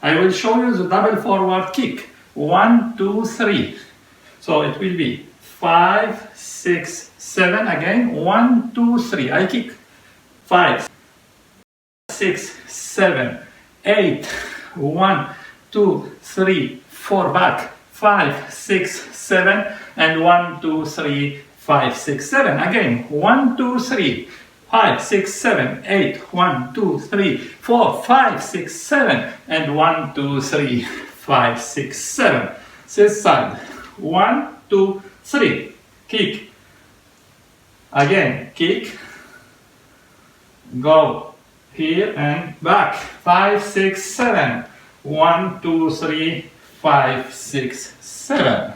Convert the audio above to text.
I will show you the double forward kick. 1, 2, 3. So it will be 5, 6, 7 again. 1, 2, 3. I kick 5, 6, 7, 8. 1, 2, 3, 4 back. 5, 6, 7 and 1, 2, 3, 5, 6, 7. Again 1, 2, 3. 5, 6, 7, 8, 1, 2, 3, 4, 5, 6, 7, and 1, 2, 3, 5, 6, 7. This side. 1, 2, 3. Kick. Again, kick. Go here and back. 5, 6, 7. 1, 2, 3, 5, 6, 7.